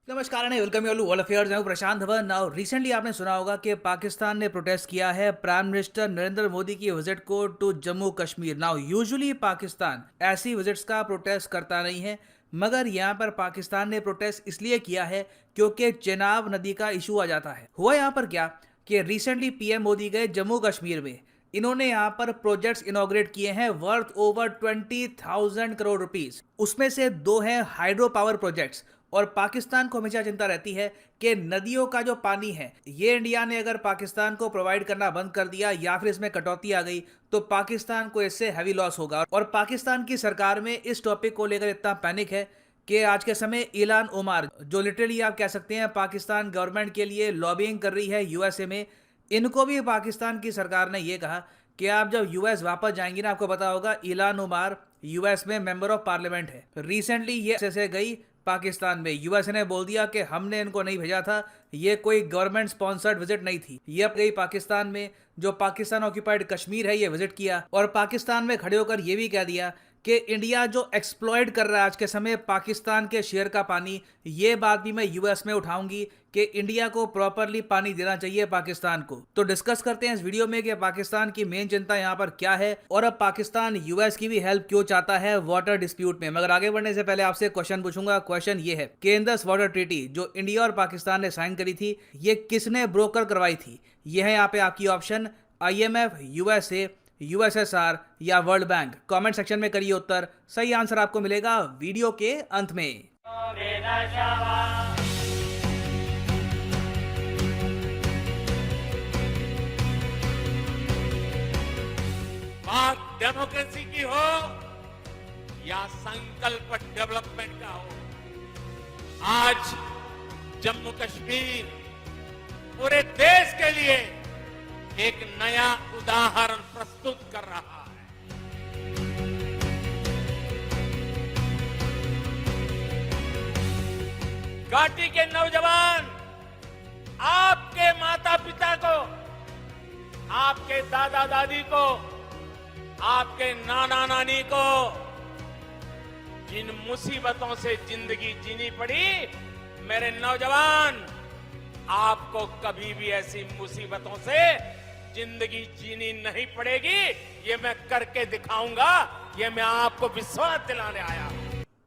नमस्कार and welcome you all affairs. मैं हूं प्रशांत धवन। नाउ रिसेंटली आपने सुना होगा कि पाकिस्तान ने प्रोटेस्ट किया है प्राइम मिनिस्टर नरेंद्र मोदी की विजिट को to Jammu Kashmir. Now usually Pakistan ऐसी विजिट्स का प्रोटेस्ट करता नहीं है, मगर यहाँ पर पाकिस्तान ने प्रोटेस्ट इसलिए किया है क्योंकि चेनाब नदी का इशू आ जाता है। हुआ यहाँ पर क्या कि रिसेंटली पीएम मोदी गए जम्मू कश्मीर में। इन्होंने यहाँ पर प्रोजेक्ट्स इनॉग्रेट किए हैं वर्थ ओवर 20,000 करोड़ रुपीस। उसमें से दो हैं हाइड्रो पावर प्रोजेक्ट्स। और पाकिस्तान को हमेशा चिंता रहती है कि नदियों का जो पानी है ये इंडिया ने अगर पाकिस्तान को प्रोवाइड करना बंद कर दिया या फिर इसमें कटौती आ गई तो पाकिस्तान को इससे हैवी लॉस होगा। और पाकिस्तान की सरकार में इस टॉपिक को लेकर इतना पैनिक है कि आज के समय इलान उमर, जो लिटरली आप कह सकते हैं पाकिस्तान गवर्नमेंट के लिए लॉबिंग कर रही है यूएसए में, इनको भी पाकिस्तान की सरकार ने यह कहा कि आप जब यूएस वापस जाएंगी ना, आपको पता होगा इलान उमर यूएस में मेंबर ऑफ पार्लियामेंट है। रिसेंटली ये ऐसे गई पाकिस्तान में, यूएसए ने बोल दिया कि हमने इनको नहीं भेजा था, ये कोई गवर्नमेंट स्पॉन्सर्ड विजिट नहीं थी। ये अब गई पाकिस्तान में, जो पाकिस्तान ऑक्यूपाइड कश्मीर है, ये विजिट किया और पाकिस्तान में खड़े होकर ये भी कह दिया कि इंडिया जो एक्सप्लॉइट कर रहा है आज के समय पाकिस्तान के शेयर का पानी, ये बात भी मैं यूएस में उठाऊंगी कि इंडिया को प्रॉपरली पानी देना चाहिए पाकिस्तान को। तो डिस्कस करते हैं इस वीडियो में कि पाकिस्तान की मेन चिंता यहाँ पर क्या है और अब पाकिस्तान यूएस की भी हेल्प क्यों चाहता है वाटर डिस्प्यूट में। मगर आगे बढ़ने से पहले आपसे क्वेश्चन पूछूंगा। क्वेश्चन ये है कि इंडस वाटर ट्रीटी जो इंडिया और पाकिस्तान ने साइन करी थी, ये किसने ब्रोकर करवाई थी? ये है यहाँ पे आपकी ऑप्शन, IMF, यूएसए, यूएसएसआर या वर्ल्ड बैंक। कमेंट सेक्शन में करिए उत्तर। सही आंसर आपको मिलेगा वीडियो के अंत में। बात डेमोक्रेसी की हो या संकल्प डेवलपमेंट का हो, आज जम्मू कश्मीर पूरे देश के लिए एक नया उदाहरण प्रस्तुत कर रहा है। घाटी के नौजवान आपके माता पिता को, आपके दादा दादी को, आपके नाना नानी को जिन मुसीबतों से जिंदगी जीनी पड़ी, मेरे नौजवान आपको कभी भी ऐसी मुसीबतों से जिंदगी जीनी नहीं पड़ेगी। ये मैं करके दिखाऊंगा, ये मैं आपको विश्वास दिलाने आया हूं।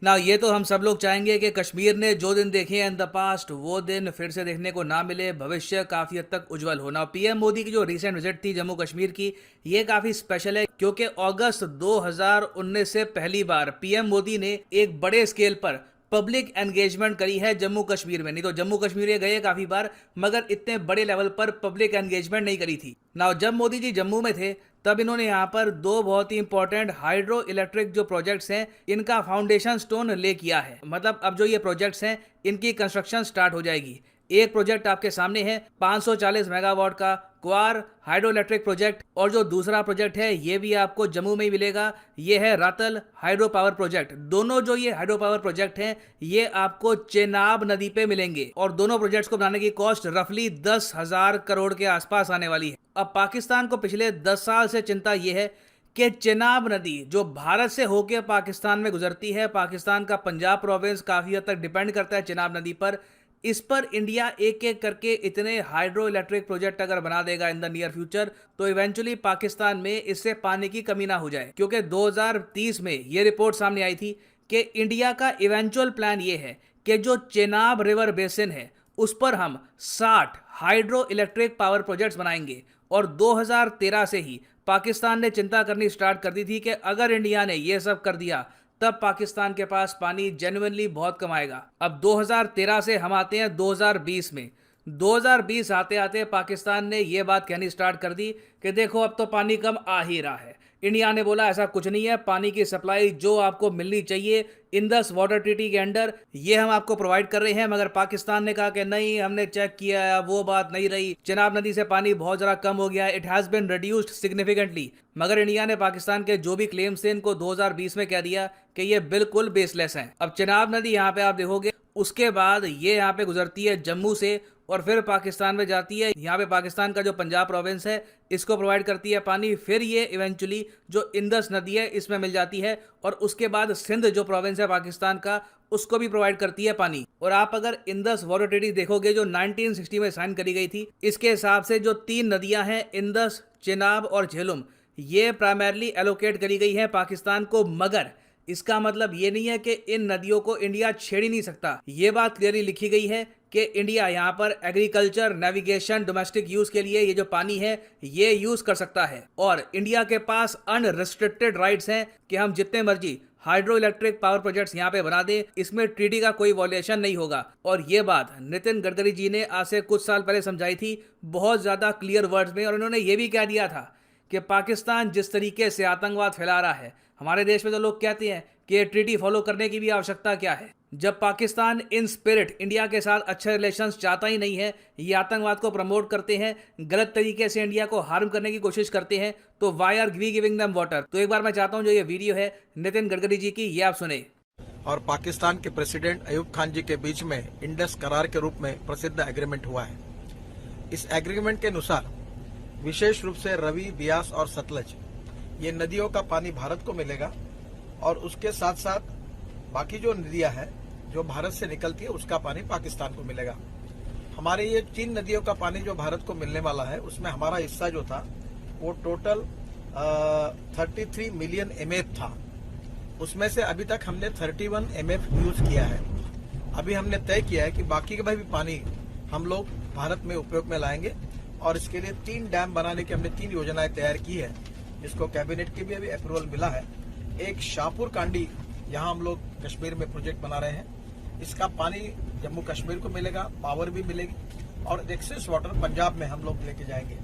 ना ये तो हम सब लोग चाहेंगे कि कश्मीर ने जो दिन देखे इन द पास्ट वो दिन फिर से देखने को ना मिले, भविष्य काफी हद तक उज्जवल होना। पीएम मोदी की जो रिसेंट विजिट थी जम्मू कश्मीर की, ये काफी स्पेशल है क्योंकि अगस्त 2019 से पहली बार पीएम मोदी ने एक बड़े स्केल पर पब्लिक एंगेजमेंट करी है जम्मू कश्मीर में। नहीं तो जम्मू कश्मीर ये गए काफी बार, मगर इतने बड़े लेवल पर पब्लिक एंगेजमेंट नहीं करी थी ना। जब मोदी जी जम्मू में थे तब इन्होंने यहाँ पर दो बहुत ही इंपॉर्टेंट हाइड्रो इलेक्ट्रिक जो प्रोजेक्ट्स हैं, इनका फाउंडेशन स्टोन ले किया है। मतलब अब जो ये प्रोजेक्ट्स हैं इनकी कंस्ट्रक्शन स्टार्ट हो जाएगी। एक प्रोजेक्ट आपके सामने है 540 मेगावाट का क्वार हाइड्रो इलेक्ट्रिक प्रोजेक्ट, और जो दूसरा प्रोजेक्ट है ये भी आपको जम्मू में ही मिलेगा, ये है रातल हाइड्रो पावर प्रोजेक्ट। दोनों जो ये हाइड्रो पावर प्रोजेक्ट हैं ये आपको चेनाब नदी पे मिलेंगे और दोनों प्रोजेक्ट्स को बनाने की कॉस्ट रफली 10,000 करोड़ के आसपास आने वाली है। अब पाकिस्तान को पिछले 10 साल से चिंता ये है कि चेनाब नदी जो भारत से होकर पाकिस्तान में गुजरती है, पाकिस्तान का पंजाब प्रोविंस काफी हद तक डिपेंड करता है चेनाब नदी पर। इस पर इंडिया एक एक करके इतने हाइड्रो इलेक्ट्रिक प्रोजेक्ट अगर बना देगा इन द नियर फ्यूचर, तो इवेंचुअली पाकिस्तान में इससे पानी की कमी ना हो जाए। क्योंकि 2030 में ये रिपोर्ट सामने आई थी कि इंडिया का इवेंचुअल प्लान ये है कि जो चेनाब रिवर बेसिन है उस पर हम 60 हाइड्रो इलेक्ट्रिक पावर प्रोजेक्ट्स बनाएंगे। और 2013 से ही पाकिस्तान ने चिंता करनी स्टार्ट कर दी थी कि अगर इंडिया ने यह सब कर दिया तब पाकिस्तान के पास पानी जेन्युइनली बहुत कम आएगा। अब 2013 से हम आते हैं 2020 में। 2020 आते आते पाकिस्तान ने यह बात कहनी स्टार्ट कर दी कि देखो अब तो पानी कम आ ही रहा है। इंडिया ने बोला ऐसा कुछ नहीं है, पानी की सप्लाई जो आपको मिलनी चाहिए इंडस वाटर ट्रीटी के अंडर ये हम आपको प्रोवाइड कर रहे हैं। मगर पाकिस्तान ने कहा कि नहीं, हमने चेक किया, वो बात नहीं रही, चेनाब नदी से पानी बहुत जरा कम हो गया, it has been reduced significantly. मगर इंडिया ने पाकिस्तान के जो भी क्लेम्स थे इनको 2020 में कह दिया कि ये बिल्कुल बेसलेस हैं। अब चेनाब नदी यहाँ पे आप देखोगे उसके बाद ये यहाँ पे गुजरती है जम्मू से और फिर पाकिस्तान में जाती है। यहाँ पे पाकिस्तान का जो पंजाब प्रोविंस है इसको प्रोवाइड करती है पानी, फिर ये इवेंचुअली जो इंडस नदी है इसमें मिल जाती है और उसके बाद सिंध जो प्रोविंस है पाकिस्तान का उसको भी प्रोवाइड करती है पानी। और आप अगर इंदस वाटर ट्रीटी देखोगे जो 1960 में साइन करी गई थी, इसके हिसाब से जो 3 नदियां हैं इंदस, चेनाब और झेलुम, ये प्राइमरली एलोकेट करी गई है पाकिस्तान को। मगर इसका मतलब ये नहीं है कि इन नदियों को इंडिया छेड़ ही नहीं सकता। ये बात क्लियरली लिखी गई है कि इंडिया यहाँ पर एग्रीकल्चर, नेविगेशन, डोमेस्टिक यूज के लिए ये जो पानी है ये यूज कर सकता है। और इंडिया के पास अनरिस्ट्रिक्टेड राइट्स हैं कि हम जितने मर्जी हाइड्रो इलेक्ट्रिक पावर प्रोजेक्ट्स यहाँ पे बना दें, इसमें ट्रीटी का कोई वॉल्यूशन नहीं होगा। और ये बात नितिन गडकरी जी ने आज से कुछ साल पहले समझाई थी बहुत ज्यादा क्लियर वर्ड्स में। और उन्होंने ये भी कह दिया था कि पाकिस्तान जिस तरीके से आतंकवाद फैला रहा है, हमारे देश में तो लोग कहते हैं कि ये ट्रीटी फॉलो करने की भी आवश्यकता क्या है, जब पाकिस्तान इन स्पिरिट इंडिया के साथ अच्छे रिलेशंस चाहता ही नहीं है, ये आतंकवाद को प्रमोट करते हैं, गलत तरीके से इंडिया को हार्म करने की कोशिश करते हैं, तो why are we giving them water. तो एक बार मैं चाहता हूं जो ये वीडियो है नितिन गडकरी जी की, ये आप सुने। और पाकिस्तान के प्रेसिडेंट अयूब खान जी के बीच में इंडस करार के रूप में प्रसिद्ध एग्रीमेंट हुआ है। इस एग्रीमेंट के अनुसार विशेष रूप से रवि, ब्यास और सतलज ये नदियों का पानी भारत को मिलेगा और उसके साथ साथ बाकी जो नदियां हैं जो भारत से निकलती है उसका पानी पाकिस्तान को मिलेगा। हमारे ये 3 नदियों का पानी जो भारत को मिलने वाला है उसमें हमारा हिस्सा जो था वो टोटल 33 मिलियन MF था। उसमें से अभी तक हमने 31 MF यूज किया है। अभी हमने तय किया है कि बाकी का भी पानी हम लोग भारत में उपयोग में लाएंगे और इसके लिए 3 डैम बनाने की हमने 3 योजनाएं तैयार की है, जिसको कैबिनेट की भी अभी अप्रूवल मिला है। एक शाहपुर कांडी यहाँ हम लोग कश्मीर में प्रोजेक्ट बना रहे हैं, इसका पानी जम्मू कश्मीर को मिलेगा, पावर भी मिलेगी और एक्सेस वाटर पंजाब में हम लोग लेके जाएंगे।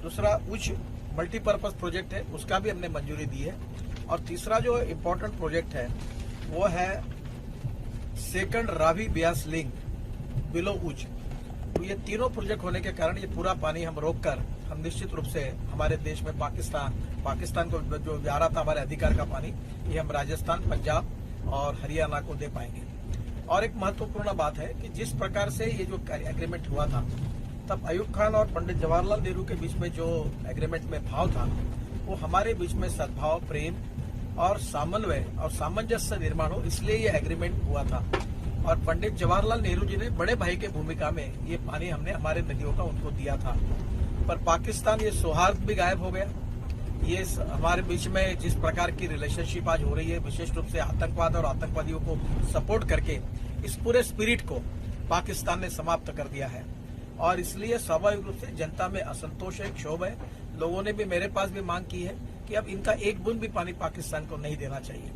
दूसरा उच्च मल्टीपर्पज प्रोजेक्ट है, उसका भी हमने मंजूरी दी है। और तीसरा जो इम्पोर्टेंट प्रोजेक्ट है वो है second Ravi Beas link below उच्च। तो ये तीनों प्रोजेक्ट होने के कारण ये पूरा पानी हम रोक कर हम निश्चित रूप से हमारे देश में पाकिस्तान को जो जा रहा था हमारे अधिकार का पानी, ये हम राजस्थान, पंजाब और हरियाणा को दे पाएंगे। और एक महत्वपूर्ण बात है कि जिस प्रकार से ये जो एग्रीमेंट हुआ था तब अयूब खान और पंडित जवाहरलाल नेहरू के बीच में जो एग्रीमेंट में भाव था वो हमारे बीच में सद्भाव, प्रेम और समन्वय और सामंजस्य निर्माण हो, इसलिए ये एग्रीमेंट हुआ था। और पंडित जवाहरलाल नेहरू जी ने बड़े भाई के भूमिका में ये पानी हमने हमारे नदियों का उनको दिया था। पर पाकिस्तान ये सौहार्द भी गायब हो गया। ये हमारे बीच में जिस प्रकार की रिलेशनशिप आज हो रही है, विशेष रूप से आतंकवाद और आतंकवादियों को सपोर्ट करके, इस पूरे स्पिरिट को पाकिस्तान ने समाप्त कर दिया है। और इसलिए स्वाभाविक रूप से जनता में असंतोष है, क्षोभ है। लोगों ने भी मेरे पास भी मांग की है कि अब इनका एक बूंद भी पानी पाकिस्तान को नहीं देना चाहिए।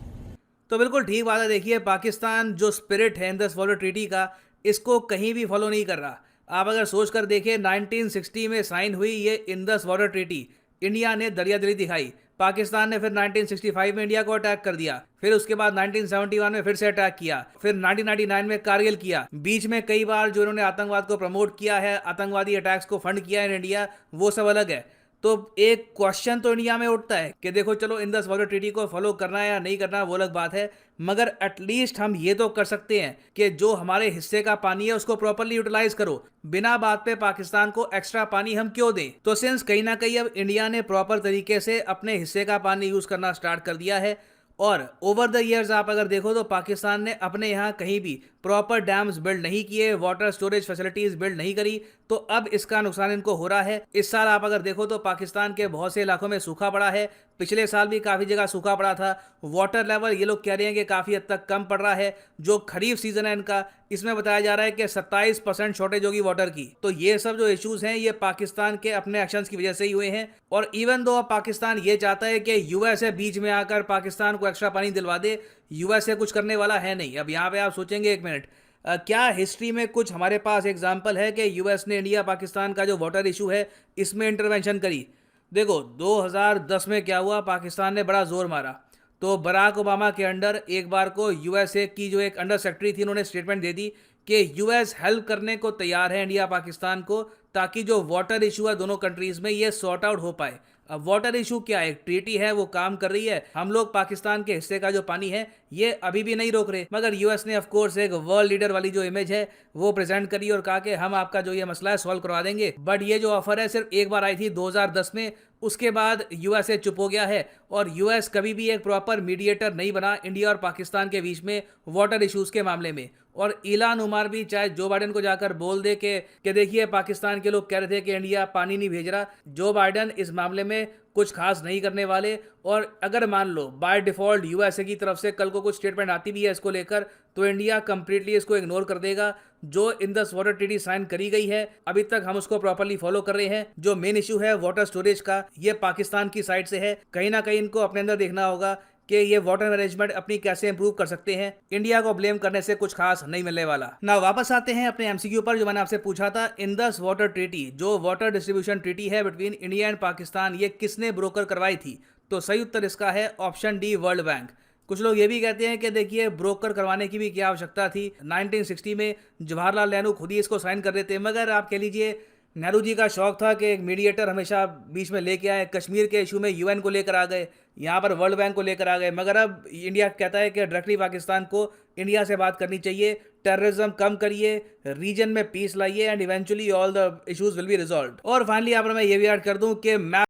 तो बिल्कुल ठीक बात है। देखिए, पाकिस्तान जो स्पिरिट है इंदस वाटर ट्रीटी का, इसको कहीं भी फॉलो नहीं कर रहा। आप अगर सोच कर देखें, 1960 में साइन हुई ये इंदस वाटर ट्रीटी, इंडिया ने दरियादिली दिखाई। पाकिस्तान ने फिर 1965 में इंडिया को अटैक कर दिया, फिर उसके बाद 1971 में फिर से अटैक किया, फिर 1999 में कारगिल किया। बीच में कई बार जो इन्होंने आतंकवाद को प्रमोट किया है, आतंकवादी अटैक्स को फंड किया है इन इंडिया, वो सब अलग है। तो एक क्वेश्चन तो इंडिया में उठता है कि देखो चलो इंदस वाटर ट्रीटी को फॉलो करना है या नहीं करना वो अलग बात है, मगर एटलीस्ट हम ये तो कर सकते हैं कि जो हमारे हिस्से का पानी है उसको प्रॉपर्ली यूटिलाइज करो। बिना बात पे पाकिस्तान को एक्स्ट्रा पानी हम क्यों दें? तो सिंस कहीं ना कहीं अब इंडिया ने प्रॉपर तरीके से अपने हिस्से का पानी यूज करना स्टार्ट कर दिया है, और ओवर द ईयर्स आप अगर देखो तो पाकिस्तान ने अपने यहाँ कहीं भी प्रॉपर डैम्स बिल्ड नहीं किए, वाटर स्टोरेज फैसिलिटीज बिल्ड नहीं करी, तो अब इसका नुकसान इनको हो रहा है। इस साल आप अगर देखो तो पाकिस्तान के बहुत से इलाकों में सूखा पड़ा है, पिछले साल भी काफ़ी जगह सूखा पड़ा था। वाटर लेवल ये लोग कह रहे हैं कि काफ़ी हद तक कम पड़ रहा है। जो खरीफ सीजन है इनका, इसमें बताया जा रहा है कि 27% शॉर्टेज होगी वाटर की। तो ये सब जो इश्यूज हैं ये पाकिस्तान के अपने एक्शंस की वजह से ही हुए हैं। और इवन दो अब पाकिस्तान ये चाहता है कि यूएसए बीच में आकर पाकिस्तान को एक्स्ट्रा पानी दिलवा दे, यूएसए कुछ करने वाला है नहीं। अब यहाँ पे आप सोचेंगे एक मिनट, क्या हिस्ट्री में कुछ हमारे पास एग्जाम्पल है कि यूएस ने इंडिया पाकिस्तान का जो वाटर इशू है इसमें इंटरवेंशन करी? देखो 2010 में क्या हुआ, पाकिस्तान ने बड़ा जोर मारा तो बराक ओबामा के अंडर एक बार को यूएसए की जो एक अंडर सेक्रेटरी थी उन्होंने स्टेटमेंट दे दी कि यूएस हेल्प करने को तैयार है इंडिया पाकिस्तान को, ताकि जो वाटर इशू है दोनों कंट्रीज में ये सॉर्ट आउट हो पाए। अब वाटर इशू क्या है, एक ट्रीटी है वो काम कर रही है, हम लोग पाकिस्तान के हिस्से का जो पानी है ये अभी भी नहीं रोक रहे, मगर यूएस ने ऑफ कोर्स एक वर्ल्ड लीडर वाली जो इमेज है वो प्रेजेंट करी और कहा कि हम आपका जो ये मसला है सॉल्व करवा देंगे। बट ये जो ऑफर है सिर्फ एक बार आई थी 2010 में, उसके बाद यूएसए चुप हो गया है और यूएस कभी भी एक प्रॉपर मीडिएटर नहीं बना इंडिया और पाकिस्तान के बीच में वाटर इश्यूज के मामले में। और इलान उमर भी चाहे जो बाइडन को जाकर बोल दे कि देखिए पाकिस्तान के लोग कह रहे थे कि इंडिया पानी नहीं भेज रहा, जो बाइडन इस मामले में कुछ खास नहीं करने वाले। और अगर मान लो बाय डिफॉल्ट यूएसए की तरफ से कल को कुछ स्टेटमेंट आती भी है इसको लेकर, तो इंडिया कंप्लीटली इसको इग्नोर कर देगा। जो इंडस वाटर ट्रीटी साइन करी गई है अभी तक हम उसको प्रॉपर्ली फॉलो कर रहे हैं। जो मेन इशू है वाटर स्टोरेज का, ये पाकिस्तान की साइड से है। कहीं ना कहीं इनको अपने अंदर देखना होगा कि ये वाटर मैनेजमेंट अपनी कैसे इंप्रूव कर सकते हैं। इंडिया को ब्लेम करने से कुछ खास नहीं मिलने वाला ना। वापस आते हैं अपने एमसीक्यू पर जो मैंने आपसे पूछा था। इंडस वाटर ट्रीटी, जो वाटर डिस्ट्रीब्यूशन ट्रीटी है बिटवीन इंडिया एंड पाकिस्तान, ये किसने ब्रोकर करवाई थी? तो सही उत्तर इसका है ऑप्शन डी, वर्ल्ड बैंक। कुछ लोग ये भी कहते हैं कि देखिए ब्रोकर करवाने की भी क्या आवश्यकता थी, 1960 में जवाहरलाल नेहरू खुद ही इसको साइन कर देते। मगर आप कह लीजिए नेहरू जी का शौक था कि एक मीडिएटर हमेशा बीच में लेके आए। कश्मीर के इशू में यूएन को लेकर आ गए, यहाँ पर वर्ल्ड बैंक को लेकर आ गए। मगर अब इंडिया कहता है कि डायरेक्टली पाकिस्तान को इंडिया से बात करनी चाहिए, टेररिज्म कम करिए, रीजन में पीस लाइए and eventually all the issues will be resolved. और फाइनली यहाँ पर मैं ये भी ऐड कर दूं कि मैं